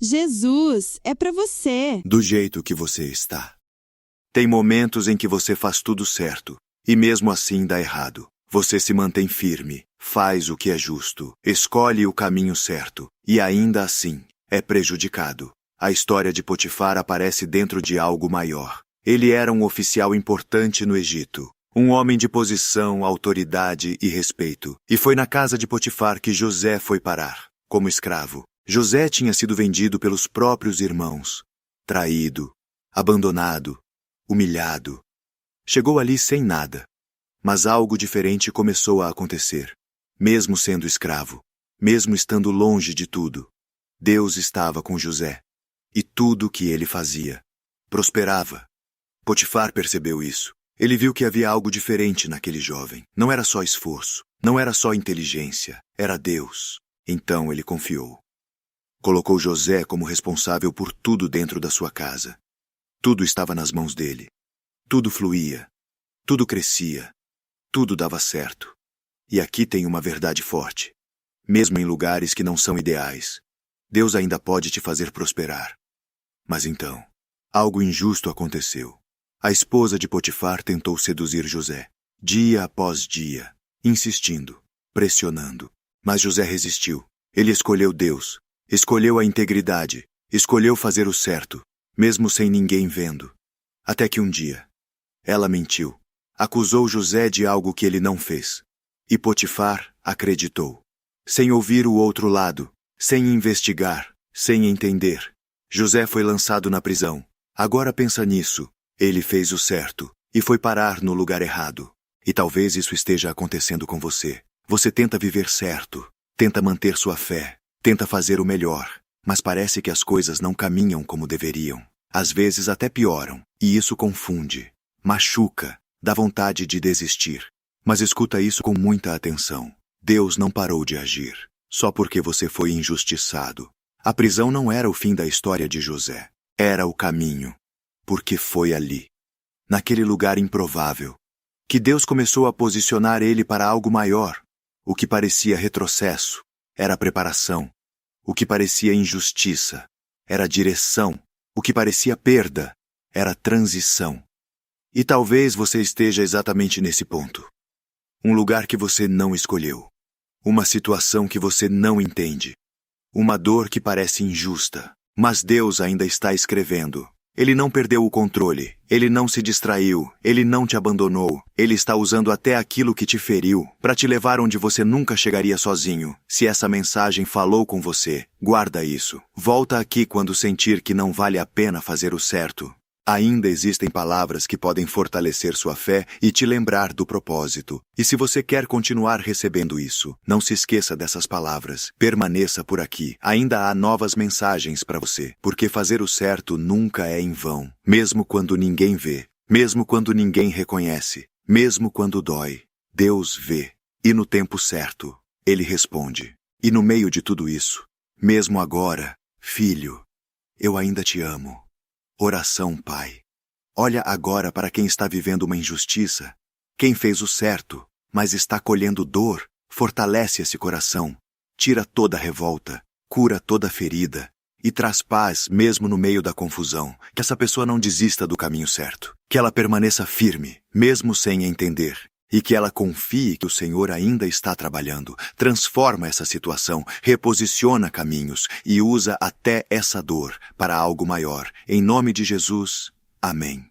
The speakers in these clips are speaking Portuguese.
Jesus, é para você. Do jeito que você está. Tem momentos em que você faz tudo certo, e mesmo assim dá errado. Você se mantém firme, faz o que é justo, escolhe o caminho certo, e ainda assim, é prejudicado. A história de Potifar aparece dentro de algo maior. Ele era um oficial importante no Egito, um homem de posição, autoridade e respeito. E foi na casa de Potifar que José foi parar, como escravo. José tinha sido vendido pelos próprios irmãos, traído, abandonado, humilhado. Chegou ali sem nada. Mas algo diferente começou a acontecer. Mesmo sendo escravo, mesmo estando longe de tudo, Deus estava com José. E tudo o que ele fazia prosperava. Potifar percebeu isso. Ele viu que havia algo diferente naquele jovem. Não era só esforço, não era só inteligência, era Deus. Então ele confiou. Colocou José como responsável por tudo dentro da sua casa. Tudo estava nas mãos dele. Tudo fluía. Tudo crescia. Tudo dava certo. E aqui tem uma verdade forte. Mesmo em lugares que não são ideais, Deus ainda pode te fazer prosperar. Mas então, algo injusto aconteceu. A esposa de Potifar tentou seduzir José, dia após dia, insistindo, pressionando. Mas José resistiu. Ele escolheu Deus, escolheu a integridade, escolheu fazer o certo, mesmo sem ninguém vendo. Até que um dia, ela mentiu. Acusou José de algo que ele não fez. E Potifar acreditou. Sem ouvir o outro lado, sem investigar, sem entender. José foi lançado na prisão. Agora pensa nisso. Ele fez o certo e foi parar no lugar errado. E talvez isso esteja acontecendo com você. Você tenta viver certo, tenta manter sua fé, tenta fazer o melhor, mas parece que as coisas não caminham como deveriam. Às vezes até pioram, e isso confunde, machuca, dá vontade de desistir. Mas escuta isso com muita atenção. Deus não parou de agir, só porque você foi injustiçado. A prisão não era o fim da história de José. Era o caminho. Porque foi ali, naquele lugar improvável, que Deus começou a posicionar ele para algo maior. O que parecia retrocesso era preparação. O que parecia injustiça era direção. O que parecia perda era transição. E talvez você esteja exatamente nesse ponto. Um lugar que você não escolheu. Uma situação que você não entende. Uma dor que parece injusta. Mas Deus ainda está escrevendo. Ele não perdeu o controle. Ele não se distraiu. Ele não te abandonou. Ele está usando até aquilo que te feriu para te levar onde você nunca chegaria sozinho. Se essa mensagem falou com você, guarda isso. Volta aqui quando sentir que não vale a pena fazer o certo. Ainda existem palavras que podem fortalecer sua fé e te lembrar do propósito. E se você quer continuar recebendo isso, não se esqueça dessas palavras. Permaneça por aqui. Ainda há novas mensagens para você, porque fazer o certo nunca é em vão. Mesmo quando ninguém vê, mesmo quando ninguém reconhece, mesmo quando dói, Deus vê. E no tempo certo, Ele responde. E no meio de tudo isso, mesmo agora, filho, eu ainda te amo. Oração, Pai. Olha agora para quem está vivendo uma injustiça. Quem fez o certo, mas está colhendo dor, fortalece esse coração. Tira toda a revolta, cura toda a ferida e traz paz mesmo no meio da confusão. Que essa pessoa não desista do caminho certo. Que ela permaneça firme, mesmo sem entender. E que ela confie que o Senhor ainda está trabalhando. Transforma essa situação, reposiciona caminhos e usa até essa dor para algo maior. Em nome de Jesus, amém.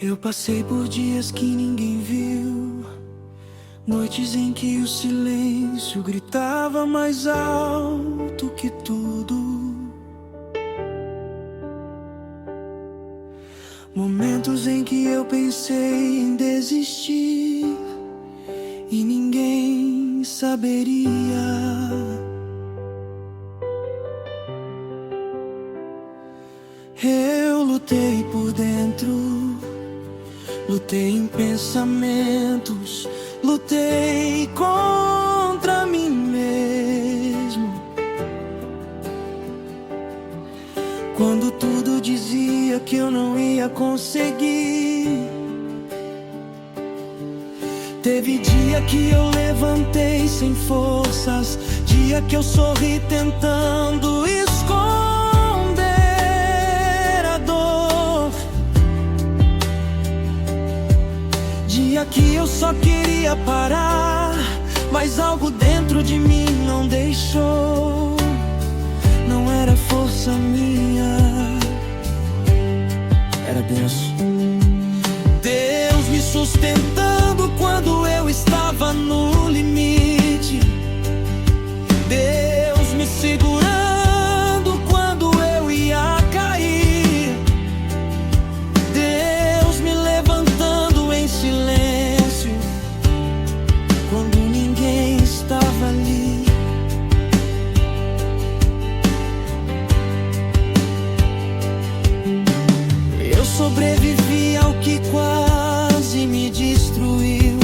Eu passei por dias que ninguém viu. Noites em que o silêncio gritava mais alto que tudo. Momentos em que eu pensei em desistir e ninguém saberia. Eu lutei por dentro, lutei em pensamentos, lutei contra mim mesmo. Quando tudo dizia sabia que eu não ia conseguir. Teve dia que eu levantei sem forças, dia que eu sorri tentando esconder a dor, dia que eu só queria parar, mas algo dentro de mim não deixou. Não era força minha, era Deus. Deus me sustentando quando eu estava no limite. Deus me segurando quando eu ia cair. Deus me levantando em silêncio quando ninguém estava ali. Eu sobrevivi ao que quase me destruiu.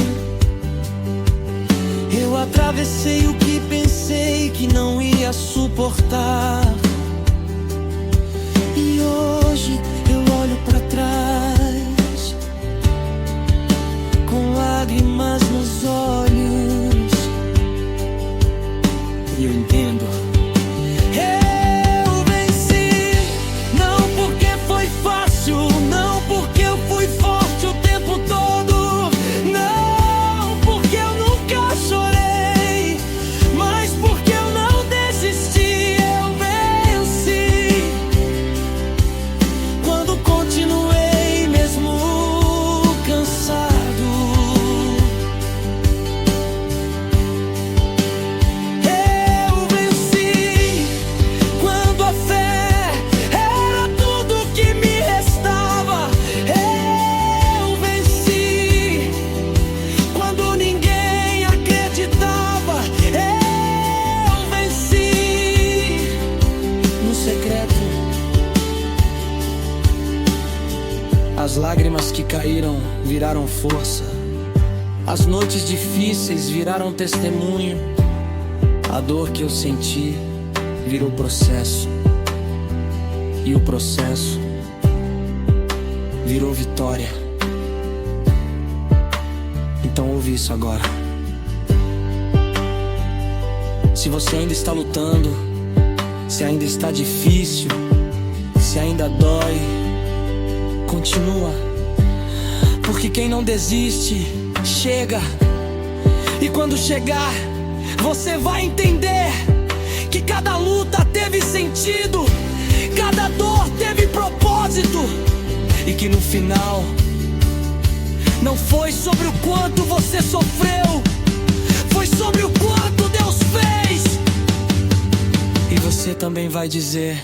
Eu atravessei o que pensei que não ia suportar. E hoje eu olho pra trás com lágrimas nos olhos e eu entendo. Eu venci, não porque foi fácil, não porque eu fui forte o tempo todo, não porque eu nunca chorei, mas porque eu não desisti. Eu venci quando continuei mesmo cansado. Eu venci quando a fé era tudo que me restava. Eu venci quando ninguém acreditava. Eu venci no secreto. As lágrimas que caíram viraram força. As noites difíceis viraram testemunho. A dor que eu senti virou processo. E o processo virou vitória. Então ouve isso agora. Se você ainda está lutando, se ainda está difícil, se ainda dói, continua. Porque quem não desiste, chega. E quando chegar, você vai entender que cada luta teve sentido, cada dor teve propósito, e que no final não foi sobre o quanto você sofreu, foi sobre o quanto Deus fez. E você também vai dizer: